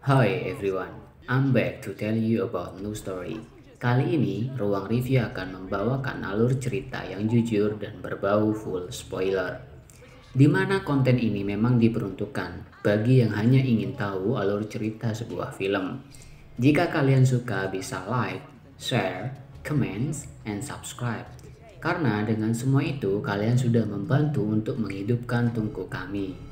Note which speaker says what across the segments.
Speaker 1: Hi everyone, I'm back to tell you about new story. Kali ini, ruang review akan membawakan alur cerita yang jujur dan berbau full spoiler. Di mana konten ini memang diperuntukkan bagi yang hanya ingin tahu alur cerita sebuah film. Jika kalian suka bisa like, share, comments, and subscribe. Karena dengan semua itu kalian sudah membantu untuk menghidupkan tungku kami.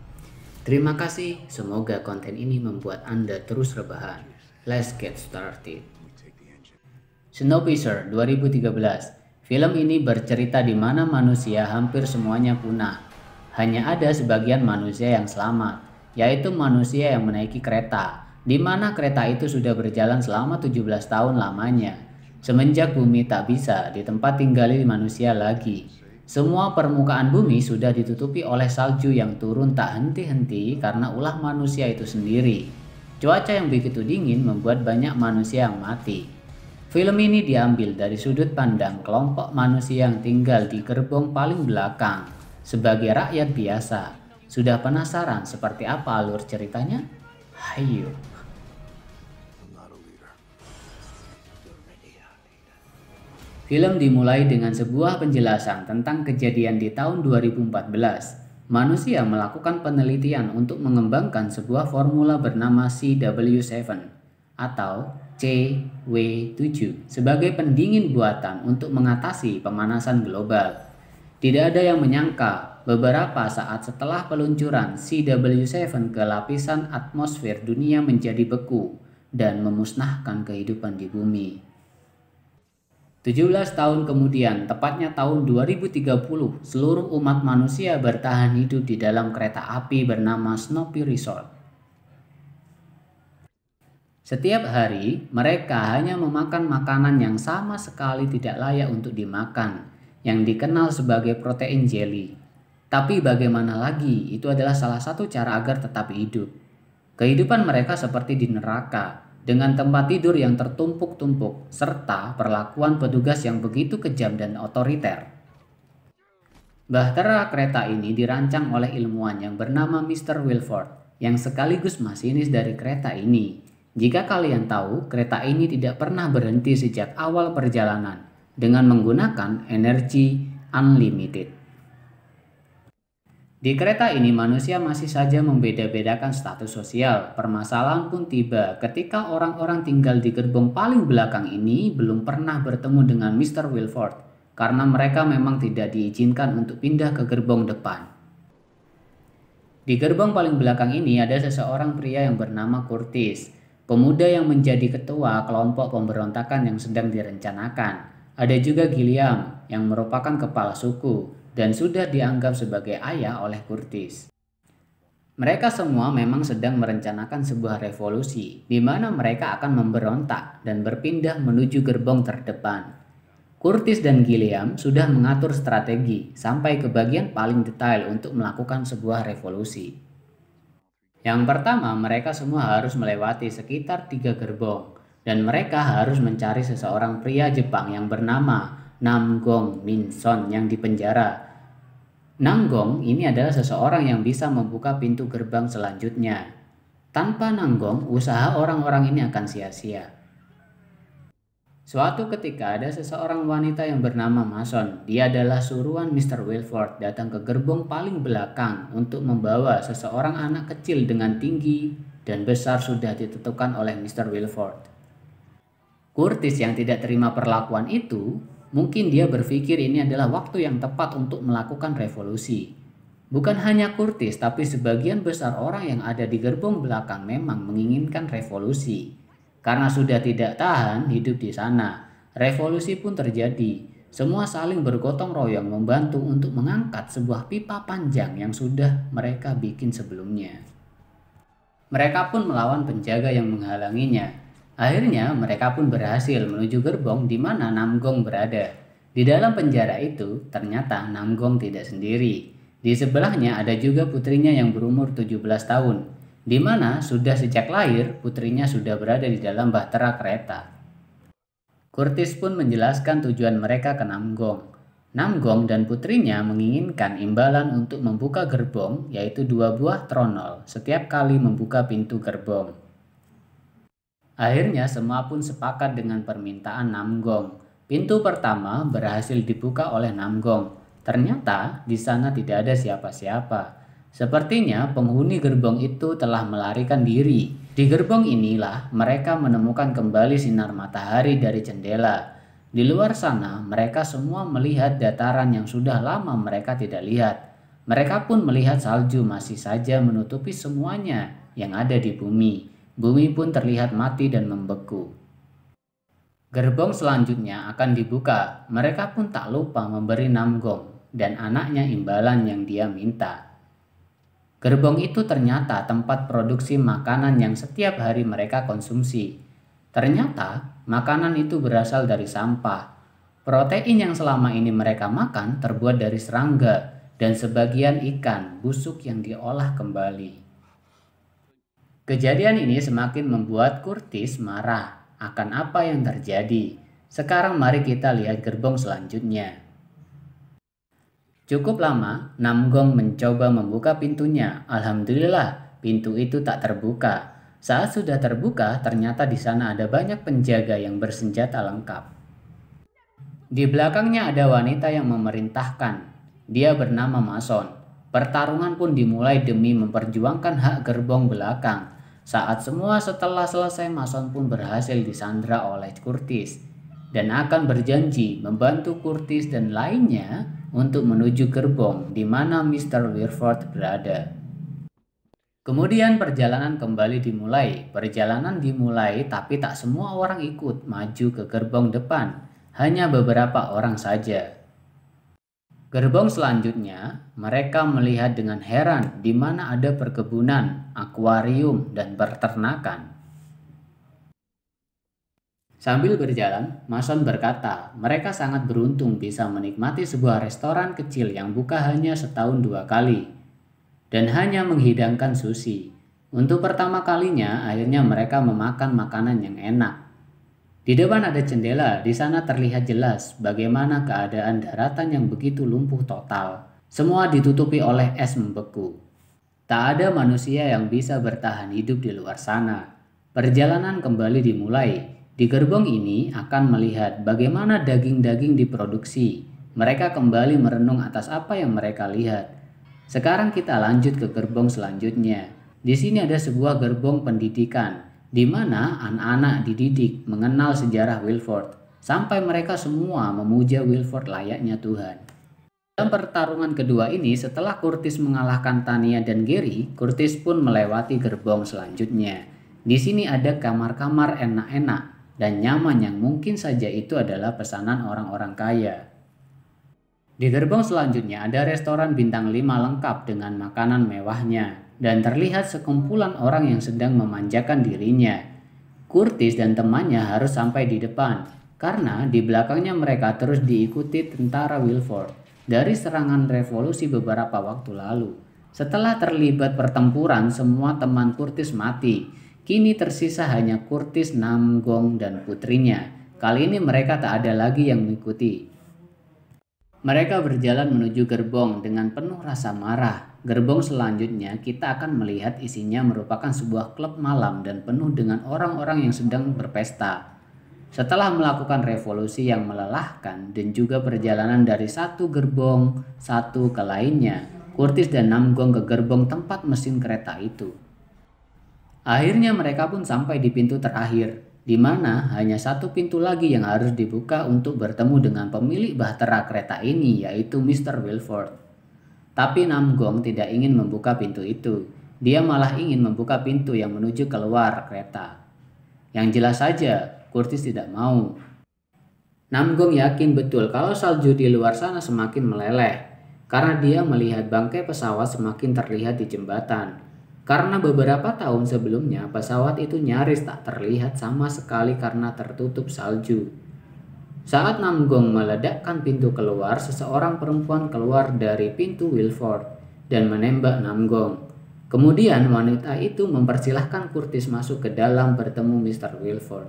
Speaker 1: Terima kasih, semoga konten ini membuat Anda terus rebahan. Let's get started. Snowpiercer 2013. Film ini bercerita di mana manusia hampir semuanya punah. Hanya ada sebagian manusia yang selamat, yaitu manusia yang menaiki kereta, di mana kereta itu sudah berjalan selama 17 tahun lamanya. Semenjak bumi tak bisa ditempat tinggali manusia lagi. Semua permukaan bumi sudah ditutupi oleh salju yang turun tak henti-henti karena ulah manusia itu sendiri. Cuaca yang begitu dingin membuat banyak manusia yang mati. Film ini diambil dari sudut pandang kelompok manusia yang tinggal di gerbong paling belakang. Sebagai rakyat biasa, sudah penasaran seperti apa alur ceritanya? Hayo! Film dimulai dengan sebuah penjelasan tentang kejadian di tahun 2014. Manusia melakukan penelitian untuk mengembangkan sebuah formula bernama CW7 atau CW7 sebagai pendingin buatan untuk mengatasi pemanasan global. Tidak ada yang menyangka beberapa saat setelah peluncuran CW7 ke lapisan atmosfer dunia menjadi beku dan memusnahkan kehidupan di bumi. 17 tahun kemudian, tepatnya tahun 2030, seluruh umat manusia bertahan hidup di dalam kereta api bernama Snowpiercer. Setiap hari, mereka hanya memakan makanan yang sama sekali tidak layak untuk dimakan, yang dikenal sebagai protein jelly. Tapi bagaimana lagi, itu adalah salah satu cara agar tetap hidup. Kehidupan mereka seperti di neraka, dengan tempat tidur yang tertumpuk-tumpuk, serta perlakuan petugas yang begitu kejam dan otoriter. Bahtera kereta ini dirancang oleh ilmuwan yang bernama Mr. Wilford, yang sekaligus masinis dari kereta ini. Jika kalian tahu, kereta ini tidak pernah berhenti sejak awal perjalanan, dengan menggunakan energi unlimited. Di kereta ini manusia masih saja membeda-bedakan status sosial. Permasalahan pun tiba ketika orang-orang tinggal di gerbong paling belakang ini belum pernah bertemu dengan Mr. Wilford karena mereka memang tidak diizinkan untuk pindah ke gerbong depan. Di gerbong paling belakang ini ada seseorang pria yang bernama Curtis, pemuda yang menjadi ketua kelompok pemberontakan yang sedang direncanakan. Ada juga Gilliam yang merupakan kepala suku dan sudah dianggap sebagai ayah oleh Curtis. Mereka semua memang sedang merencanakan sebuah revolusi di mana mereka akan memberontak dan berpindah menuju gerbong terdepan. Curtis dan Gilliam sudah mengatur strategi sampai ke bagian paling detail untuk melakukan sebuah revolusi. Yang pertama, mereka semua harus melewati sekitar 3 gerbong dan mereka harus mencari seseorang pria Jepang yang bernama Namgong Minson yang dipenjara. Namgong ini adalah seseorang yang bisa membuka pintu gerbang selanjutnya. Tanpa Namgong, usaha orang-orang ini akan sia-sia. Suatu ketika ada seseorang wanita yang bernama Mason. Dia adalah suruhan Mr. Wilford datang ke gerbong paling belakang untuk membawa seseorang anak kecil dengan tinggi dan besar sudah ditentukan oleh Mr. Wilford. Curtis yang tidak terima perlakuan itu, mungkin dia berpikir ini adalah waktu yang tepat untuk melakukan revolusi. Bukan hanya Curtis, tapi sebagian besar orang yang ada di gerbong belakang memang menginginkan revolusi. Karena sudah tidak tahan hidup di sana, revolusi pun terjadi. Semua saling bergotong royong membantu untuk mengangkat sebuah pipa panjang yang sudah mereka bikin sebelumnya. Mereka pun melawan penjaga yang menghalanginya. Akhirnya mereka pun berhasil menuju gerbong di mana Namgong berada. Di dalam penjara itu ternyata Namgong tidak sendiri. Di sebelahnya ada juga putrinya yang berumur 17 tahun, di mana sudah sejak lahir putrinya sudah berada di dalam bahtera kereta. Curtis pun menjelaskan tujuan mereka ke Namgong. Namgong dan putrinya menginginkan imbalan untuk membuka gerbong, yaitu 2 buah tronol setiap kali membuka pintu gerbong. Akhirnya semua pun sepakat dengan permintaan Namgong. Pintu pertama berhasil dibuka oleh Namgong. Ternyata di sana tidak ada siapa-siapa. Sepertinya penghuni gerbong itu telah melarikan diri. Di gerbong inilah mereka menemukan kembali sinar matahari dari jendela. Di luar sana mereka semua melihat dataran yang sudah lama mereka tidak lihat. Mereka pun melihat salju masih saja menutupi semuanya yang ada di bumi. Bumi pun terlihat mati dan membeku. Gerbong selanjutnya akan dibuka. Mereka pun tak lupa memberi Namgong dan anaknya imbalan yang dia minta. Gerbong itu ternyata tempat produksi makanan yang setiap hari mereka konsumsi. Ternyata makanan itu berasal dari sampah. Protein yang selama ini mereka makan terbuat dari serangga dan sebagian ikan busuk yang diolah kembali. Kejadian ini semakin membuat Curtis marah akan apa yang terjadi. Sekarang mari kita lihat gerbong selanjutnya. Cukup lama, Namgong mencoba membuka pintunya. Alhamdulillah, pintu itu tak terbuka. Saat sudah terbuka, ternyata di sana ada banyak penjaga yang bersenjata lengkap. Di belakangnya ada wanita yang memerintahkan. Dia bernama Mason. Pertarungan pun dimulai demi memperjuangkan hak gerbong belakang. Saat semua setelah selesai, Mason pun berhasil disandra oleh Curtis dan akan berjanji membantu Curtis dan lainnya untuk menuju gerbong di mana Mr. Wilford berada. Kemudian perjalanan kembali dimulai. Perjalanan dimulai tapi tak semua orang ikut maju ke gerbong depan, hanya beberapa orang saja. Gerbong selanjutnya, mereka melihat dengan heran di mana ada perkebunan, akuarium, dan peternakan. Sambil berjalan, Mason berkata, mereka sangat beruntung bisa menikmati sebuah restoran kecil yang buka hanya setahun 2 kali, dan hanya menghidangkan sushi. Untuk pertama kalinya, akhirnya mereka memakan makanan yang enak. Di depan ada jendela, di sana terlihat jelas bagaimana keadaan daratan yang begitu lumpuh total. Semua ditutupi oleh es membeku. Tak ada manusia yang bisa bertahan hidup di luar sana. Perjalanan kembali dimulai. Di gerbong ini akan melihat bagaimana daging-daging diproduksi. Mereka kembali merenung atas apa yang mereka lihat. Sekarang kita lanjut ke gerbong selanjutnya. Di sini ada sebuah gerbong pendidikan, di mana anak-anak dididik mengenal sejarah Wilford, sampai mereka semua memuja Wilford layaknya Tuhan. Dalam pertarungan kedua ini, setelah Curtis mengalahkan Tanya dan Gary, Curtis pun melewati gerbong selanjutnya. Di sini ada kamar-kamar enak-enak dan nyaman yang mungkin saja itu adalah pesanan orang-orang kaya. Di gerbong selanjutnya ada restoran bintang 5 lengkap dengan makanan mewahnya. Dan terlihat sekumpulan orang yang sedang memanjakan dirinya. Curtis dan temannya harus sampai di depan, karena di belakangnya mereka terus diikuti tentara Wilford dari serangan revolusi beberapa waktu lalu. Setelah terlibat pertempuran, semua teman Curtis mati. Kini tersisa hanya Curtis, Namgong, dan putrinya. Kali ini mereka tak ada lagi yang mengikuti. Mereka berjalan menuju gerbong dengan penuh rasa marah. Gerbong selanjutnya kita akan melihat isinya merupakan sebuah klub malam dan penuh dengan orang-orang yang sedang berpesta. Setelah melakukan revolusi yang melelahkan dan juga perjalanan dari satu gerbong satu ke lainnya, Curtis dan Namgong ke gerbong tempat mesin kereta itu. Akhirnya mereka pun sampai di pintu terakhir, di mana hanya satu pintu lagi yang harus dibuka untuk bertemu dengan pemilik bahtera kereta ini, yaitu Mr. Wilford. Tapi Namgong tidak ingin membuka pintu itu. Dia malah ingin membuka pintu yang menuju keluar kereta. Yang jelas saja, Curtis tidak mau. Namgong yakin betul kalau salju di luar sana semakin meleleh, karena dia melihat bangkai pesawat semakin terlihat di jembatan. Karena beberapa tahun sebelumnya pesawat itu nyaris tak terlihat sama sekali karena tertutup salju. Saat Namgong meledakkan pintu keluar, seseorang perempuan keluar dari pintu Wilford dan menembak Namgong. Kemudian wanita itu mempersilahkan Curtis masuk ke dalam bertemu Mr. Wilford.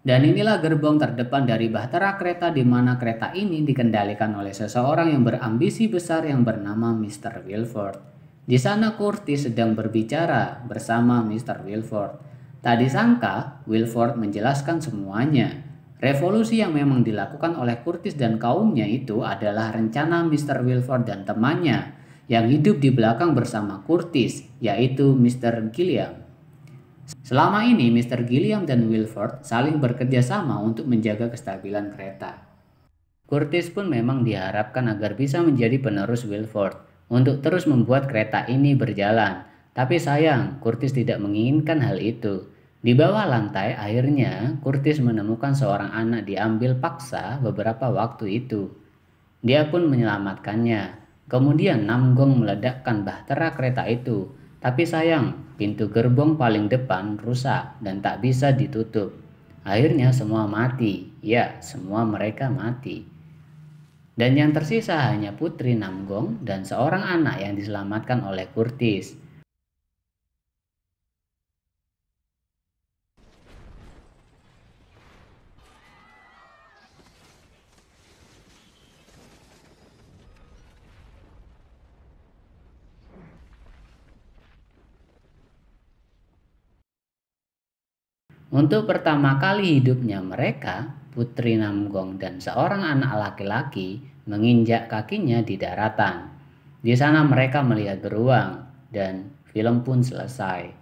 Speaker 1: Dan inilah gerbong terdepan dari bahtera kereta, di mana kereta ini dikendalikan oleh seseorang yang berambisi besar yang bernama Mr. Wilford. Di sana Curtis sedang berbicara bersama Mr. Wilford. Tak disangka, Wilford menjelaskan semuanya. Revolusi yang memang dilakukan oleh Curtis dan kaumnya itu adalah rencana Mr. Wilford dan temannya yang hidup di belakang bersama Curtis, yaitu Mr. Gilliam. Selama ini, Mr. Gilliam dan Wilford saling bekerja sama untuk menjaga kestabilan kereta. Curtis pun memang diharapkan agar bisa menjadi penerus Wilford untuk terus membuat kereta ini berjalan. Tapi sayang, Curtis tidak menginginkan hal itu. Di bawah lantai, akhirnya Curtis menemukan seorang anak diambil paksa beberapa waktu itu. Dia pun menyelamatkannya. Kemudian Namgong meledakkan bahtera kereta itu. Tapi sayang, pintu gerbong paling depan rusak dan tak bisa ditutup. Akhirnya semua mati. Ya, semua mereka mati. Dan yang tersisa hanya Putri Namgong dan seorang anak yang diselamatkan oleh Curtis. Untuk pertama kali hidupnya mereka, Putri Namgong dan seorang anak laki-laki menginjak kakinya di daratan. Di sana mereka melihat beruang dan film pun selesai.